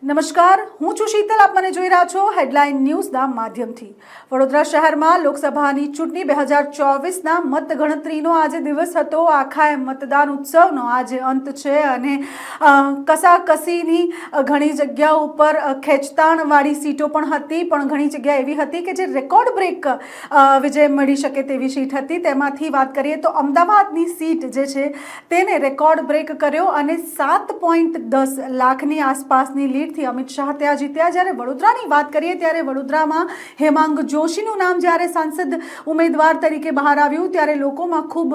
નમસ્કાર, હું છું શીતલ. આપ મને જોઈ રહ્યા છો હેડલાઇન ન્યૂઝના માધ્યમથી. વડોદરા શહેરમાં લોકસભાની ચૂંટણી 2024ના મતગણતરીનો આજે દિવસ હતો. આખા મતદાન ઉત્સવનો આજે અંત છે અને કસાકસીની ઘણી જગ્યાઓ ઉપર ખેંચતાણવાળી સીટો પણ હતી, પણ ઘણી જગ્યા એવી હતી કે જે રેકોર્ડ બ્રેક વિજય મળી શકે તેવી સીટ હતી. તેમાંથી વાત કરીએ તો અમદાવાદની સીટ જે છે તેને રેકોર્ડ બ્રેક કર્યો અને 7.10 લાખની આસપાસની લીડ અમિત શાહ ત્યાં જીત્યા. જ્યારે વડોદરાની વાત કરીએ ત્યારે વડોદરામાં હેમાંગ જોશીનું નામ જ્યારે સાંસદ ઉમેદવાર તરીકે બહાર આવ્યું ત્યારે લોકોમાં ખૂબ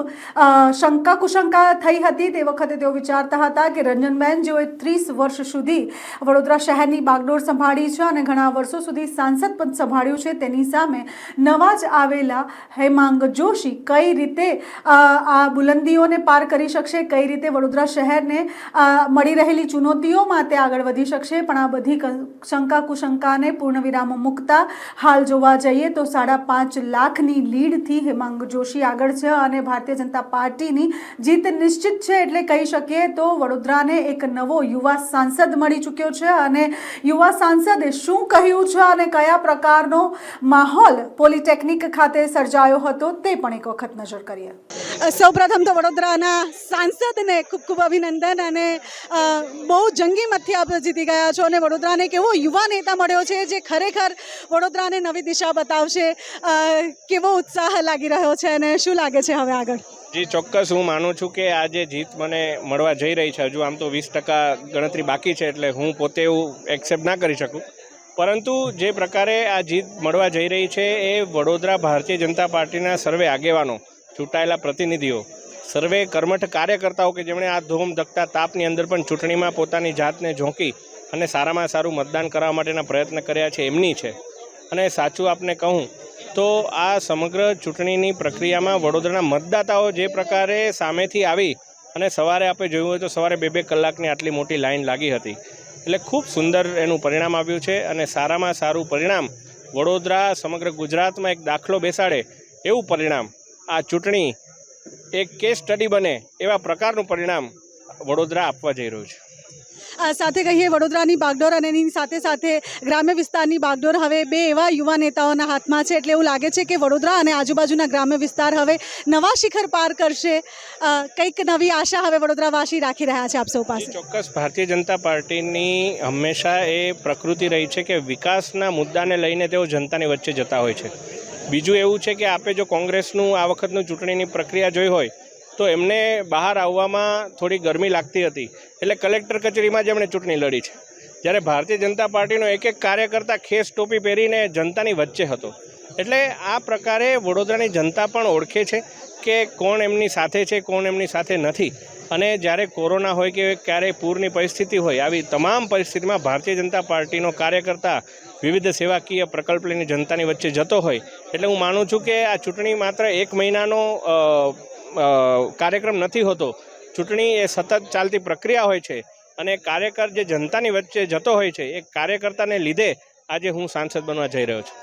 શંકા કુશંકા થઈ હતી. તે વખતે તેઓ વિચારતા હતા કે રંજનબેન, જેઓએ 30 વર્ષ સુધી વડોદરા શહેરની બાગડોર સંભાળી છે અને ઘણા વર્ષો સુધી સાંસદ પદ સંભાળ્યું છે, તેની સામે નવા જ આવેલા હેમાંગ જોશી કઈ રીતે આ બુલંદીઓને પાર કરી શકશે, કઈ રીતે વડોદરા શહેરને મળી રહેલી ચુનૌતીઓ માટે આગળ વધી શકશે. પણ આ બધી શંકા કુશંકાને પૂર્ણવિરામ મૂકતા હાલ જોવા જઈએ તો 5.5 લાખની લીડથી હેમાંગ જોશી આગળ છે અને ભારતીય જનતા પાર્ટીની જીત નિશ્ચિત છે. એટલે કહી શકીએ તો વડોદરાને એક નવો યુવા સાંસદ મળી ચૂક્યો છે અને યુવા સાંસદે શું કહ્યું છે અને કયા પ્રકારનો માહોલ પોલિટેકનિક ખાતે સર્જાયો હતો તે પણ એક વખત નજર કરીએ. સૌપ્રથમ તો વડોદરાના સાંસદને ખૂબ ખૂબ અભિનંદન અને બહુ જંગી મતથી આપ જીતી ગયા છો અને વડોદરાને એક એવો યુવા નેતા મળ્યો છે જે ખરેખર વડોદરાને નવી દિશા બતાવશે. કેવો ઉત્સાહ લાગી રહ્યો છે અને શું લાગે છે હવે આગળ? જી ચોક્કસ, હું માનું છું કે આ જે જીત મને મળવા જઈ રહી છે, હજુ આમ તો 20% ગણતરી બાકી છે એટલે હું પોતે એવું એક્સેપ્ટ ના કરી શકું, પરંતુ જે પ્રકારે આ જીત મળવા જઈ રહી છે એ વડોદરા ભારતીય જનતા પાર્ટીના સર્વે આગેવાનો, ચૂંટાયેલા પ્રતિનિધિઓ, સર્વે કર્મઠ કાર્યકર્તાઓ કે જેમણે આ ધોમ ધકતા તાપની અંદર પણ ચૂંટણીમાં પોતાની જાતને ઝોંકી અને સારામાં સારું મતદાન કરવા માટેના પ્રયત્ન કર્યા છે એમની છે. અને સાચું આપને કહું તો આ સમગ્ર ચૂંટણીની પ્રક્રિયામાં વડોદરાના મતદાતાઓ જે પ્રકારે સામેથી આવી અને સવારે આપણે જોયું હોય તો સવારે 2-2 કલાકની આટલી મોટી લાઈન લાગી હતી, એટલે ખૂબ સુંદર એનું પરિણામ આવ્યું છે. અને સારામાં સારું પરિણામ વડોદરા સમગ્ર ગુજરાતમાં એક દાખલો બેસાડે એવું પરિણામ, આ ચૂંટણી એક કેસ સ્ટડી બને એવા પ્રકારનું પરિણામ વડોદરા આપવા જઈ રહ્યું છે. સાથે કહીએ વડોદરાની બાગડોર અને એની સાથે સાથે ગ્રામ્ય વિસ્તારની બાગડોર હવે બે એવા યુવા નેતાઓના હાથમાં છે, એટલે એવું લાગે છે કે વડોદરા અને આજુબાજુના ગ્રામ્ય વિસ્તાર હવે નવા શિખર પાર કરશે. કંઈક નવી આશા હવે વડોદરાવાસી રાખી રહ્યા છે આપ સૌ પાસે. ચોક્કસ, ભારતીય જનતા પાર્ટીની હંમેશા એ પ્રકૃતિ રહી છે કે વિકાસના મુદ્દાને લઈને તેઓ જનતાની વચ્ચે જતા હોય છે. બીજું એવું છે કે આપણે જો કોંગ્રેસનું આ વખતનું ચૂંટણીની પ્રક્રિયા જોઈ હોય તો એમને બહાર આવવામાં થોડી ગરમી લાગતી હતી, એટલે કલેક્ટર કચેરીમાં જ એમણે ચૂંટણી લડી છે. જ્યારે ભારતીય જનતા પાર્ટીનો એક કાર્યકર્તા ખેસ ટોપી પહેરીને જનતાની વચ્ચે હતો. એટલે આ પ્રકારે વડોદરાની જનતા પણ ઓળખે છે કે કોણ એમની સાથે છે, કોણ એમની સાથે નથી. અને જ્યારે કોરોના હોય કે ક્યારેય પૂરની પરિસ્થિતિ હોય, આવી તમામ પરિસ્થિતિમાં ભારતીય જનતા પાર્ટીનો કાર્યકર્તા વિવિધ સેવાકીય પ્રકલ્પ લઈને જનતાની વચ્ચે જતો હોય. એટલે હું માનું છું કે આ ચૂંટણી માત્ર 1 મહિનાનો કાર્યક્રમ નથી હોતો. ચૂંટણી એ સતત ચાલતી પ્રક્રિયા હોય છે અને કાર્યકર જે જનતાની વચ્ચે જતો હોય છે, એ કાર્યકર્તાને લીધે આજે હું સાંસદ બનવા જઈ રહ્યો છું.